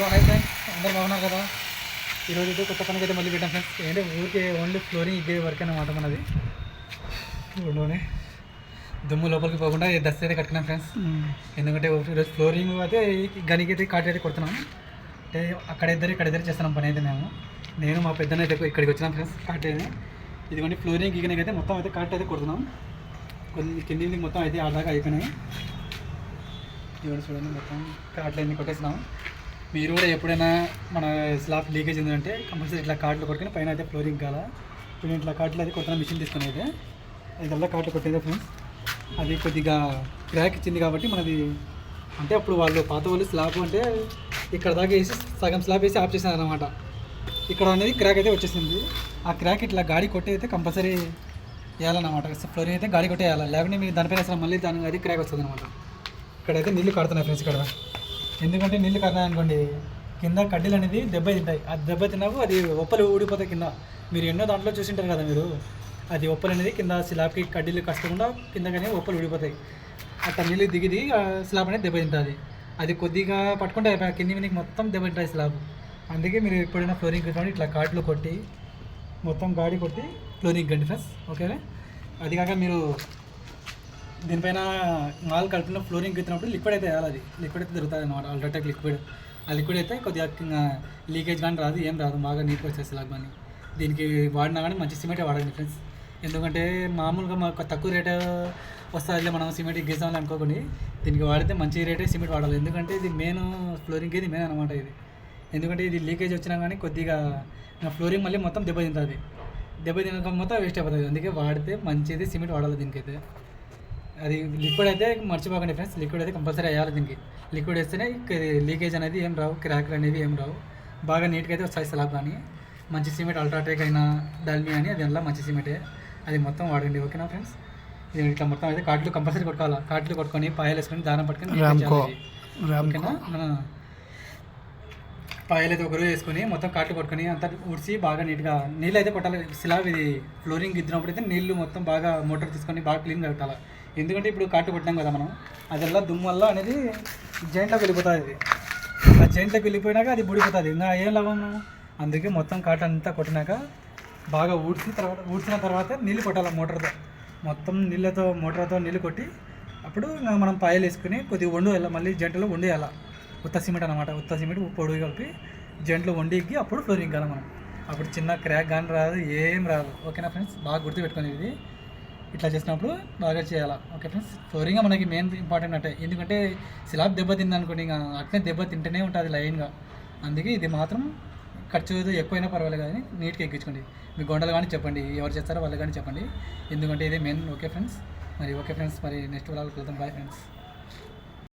Hello hi friends, అందరు బాగున్నారు కదా. ఈరోజు అయితే కొత్త పనికి అయితే మళ్ళీ పెట్టాం ఫ్రెండ్స్. ఏంటంటే ఊరికే ఓన్లీ ఫ్లోరింగ్ ఇగ్గే వర్క్ అన్నమాట మనది. ఊళ్ళోనే దుమ్ము లోపలికి పోకుండా దస్తు అయితే కట్టుకున్నాం ఫ్రెండ్స్. ఎందుకంటే ఈరోజు ఫ్లోరింగ్ అయితే గనికి అయితే కాట్ అయితే కొడుతున్నాం. అంటే ఇక్కడ ఇద్దరు చేస్తున్నాం పని అయితే నేను మా పెద్దన అయితే ఇక్కడికి వచ్చినాం ఫ్రెండ్స్. కాట్ అయితే ఇదిగోండి ఫ్లోరింగ్ గిగనకి అయితే మొత్తం అయితే కాట్ అయితే కొడుతున్నాం. కొన్ని కింది మొత్తం అయితే ఆదాగా అయిపోయినాయి. ఇవన్నీ చూడండి, మొత్తం కాట్లు అన్నీ కొట్టేసినాం. మీరు కూడా ఎప్పుడైనా మన స్లాబ్ లీకేజ్ ఉందంటే కంపల్సరీ ఇట్లా కాట్లు కొట్టుకుని పైన అయితే ఫ్లోరింగ్ కాల. ఇప్పుడు ఇట్లా కాట్లు అయితే కొత్త మిషన్ తీసుకుని అయితే ఇదల్లా కాట్లు కొట్టేదే ఫ్రెండ్స్. అది కొద్దిగా క్రాక్ ఇచ్చింది కాబట్టి మనది అంటే అప్పుడు పాత వాళ్ళు స్లాబ్ అంటే ఇక్కడ దాకా వేసి సగం స్లాబ్ వేసి ఆఫ్ చేసినారు అనమాట. ఇక్కడ అనేది క్రాక్ అయితే వచ్చేసింది. ఆ క్రాక్ ఇట్లా గాడి కొట్టి అయితే కంపల్సరీ వేయాలన్నమాట. ఫ్లోరింగ్ అయితే గాడి కొట్టే వేయాలి, లేకుంటే మీరు దానిపైన అసలు మళ్ళీ దాని అది క్రాక్ వస్తుంది అనమాట. ఇక్కడైతే నీళ్ళు కడుతున్నాయి ఫ్రెండ్స్. ఇక్కడ ఎందుకంటే నీళ్ళు కడుతున్నాయి అనుకోండి, కింద కడ్డీలు అనేది దెబ్బ తింటాయి. అది దెబ్బ తిన్నాకు అది ఒప్పలు ఊడిపోతాయి కింద. మీరు ఎన్నో దాంట్లో చూసింటారు కదా మీరు, అది ఒప్పలు అనేది కింద స్లాబ్కి కడ్డీలు కష్టకుండా కింద కానీ ఒప్పలు ఊడిపోతాయి. అట్లా నీళ్ళు దిగిది స్లాబ్ అనేది దెబ్బ తింటుంది. అది కొద్దిగా పట్టుకుంటే కింది మీదకి మొత్తం దెబ్బ తింటుంది స్లాబ్. అందుకే మీరు ఎప్పుడైనా ఫ్లోరింగ్ కొట్టి ఇట్లా కాట్లు కొట్టి మొత్తం గాడి కొట్టి ఫ్లోరింగ్ గండి ఫ్రెండ్స్. ఓకేనా. అది కాక మీరు దీనిపైన మాల్ కలిపిన ఫ్లోరింగ్ ఎత్తినప్పుడు లిక్విడ్ అయితే వేయాలి. అది లిక్విడ్ అయితే దొరుకుతుంది అనమాట, అల్ట్రాటెక్ లిక్విడ్. ఆ లిక్విడ్ అయితే కొద్దిగా లీకేజ్ కానీ రాదు, ఏం రాదు, బాగా నీట్గా వచ్చేసి లాగ్ కానీ. దీనికి వాడినా కానీ మంచి సిమెంటే వాడండి ఫ్రెండ్స్. ఎందుకంటే మామూలుగా మాకు తక్కువ రేటు వస్తుంది మనం సిమెంట్ గీసామని అనుకోకండి. దీనికి వాడితే మంచి రేటే సిమెంట్ వాడాలి. ఎందుకంటే ఇది మెయిన్ ఫ్లోరింగ్కి ఇది మెయిన్ అనమాట ఇది. ఎందుకంటే ఇది లీకేజ్ వచ్చినా కానీ కొద్దిగా ఫ్లోరింగ్ మళ్ళీ మొత్తం దెబ్బ తింటుంది. దెబ్బ తినక మొత్తం వేస్ట్ అయిపోతుంది. అందుకే వాడితే మంచిది సిమెంట్ వాడాలి దీనికైతే. అది లిక్విడ్ అయితే మర్చిపోకండి ఫ్రెండ్స్, లిక్విడ్ అయితే కంపల్సరీ వేయాలి దీనికి. లిక్విడ్ వేస్తేనే లీకేజ్ అనేది ఏం రావు, క్రాక్లు అనేవి ఏం రావు, బాగా నీట్గా అయితే వస్తాయి స్లాబ్. కానీ మంచి సిమెంట్ అల్ట్రాటెక్ అయినా డల్మీ అని అది అలా మంచి సిమెంటే, అది మొత్తం వాడండి. ఓకేనా ఫ్రెండ్స్. ఇది ఇట్లా మొత్తం అయితే కాట్లు కంపల్సరీ కొట్టుకోవాలి. కాట్లు కొట్టుకొని పాయలు వేసుకొని దానం పట్టుకొని ఓకేనా. మన పాయలు అయితే ఒకరు వేసుకొని మొత్తం కాట్లు కొట్టుకొని అంతా ఉడిచి బాగా నీట్గా నీళ్ళు అయితే కొట్టాలి. స్లాబ్ ఇది ఫ్లోరింగ్ ఇద్దినప్పుడు అయితే నీళ్ళు మొత్తం బాగా మోటార్ తీసుకొని బాగా క్లీన్గా పెట్టాలి. ఎందుకంటే ఇప్పుడు కాటు కొట్టినాం కదా మనం, అదల్లా దుమ్ము వల్ల అనేది జాయింట్లోకి వెళ్ళిపోతుంది. అది ఆ జాయింట్లోకి వెళ్ళిపోయినాక అది బుడిపోతుంది, ఇంకా ఏం లాభం. అందుకే మొత్తం కాటు అంతా కొట్టినాక బాగా ఊడ్చిన తర్వాత నీళ్ళు కొట్టాలి మోటార్తో. మొత్తం మోటార్తో నీళ్ళు కొట్టి అప్పుడు ఇంకా మనం పాయలు వేసుకుని కొద్దిగా వండు వేయాలి. మళ్ళీ జంటలో వండేయాలి. ఉత్త సిమెంట్ అనమాట, ఉత్త సిమెంట్ పొడి కలిపి జంట్లో వండికి అప్పుడు ఫ్లోరింగ్ కావాలి మనం. అప్పుడు చిన్న క్రాక్ కానీ రాదు, ఏం రాదు. ఓకేనా ఫ్రెండ్స్. బాగా గుర్తుపెట్టుకుని ఇది ఇట్లా చేసినప్పుడు బాగా చేయాలి. Okay friends. ఫ్లోరింగ్ మనకి మెయిన్ ఇంపార్టెంట్ అంటే, ఎందుకంటే స్లాబ్ దెబ్బ తిందనుకోండి ఇంకా అట్లనే దెబ్బ తింటూనే ఉంటుంది లైన్గా. అందుకే ఇది మాత్రం ఖర్చు ఎక్కువైనా పర్వాలేదు కానీ నీట్గా ఎక్కించుకోండి. మీ గొండలు కానీ చెప్పండి, ఎవరు చేస్తారో వాళ్ళు కానీ చెప్పండి, ఎందుకంటే ఇదే మెయిన్. Okay friends. మరి ఓకే ఫ్రెండ్స్, మరి నెక్స్ట్ వాళ్ళకి వెళ్తాం. Bye friends.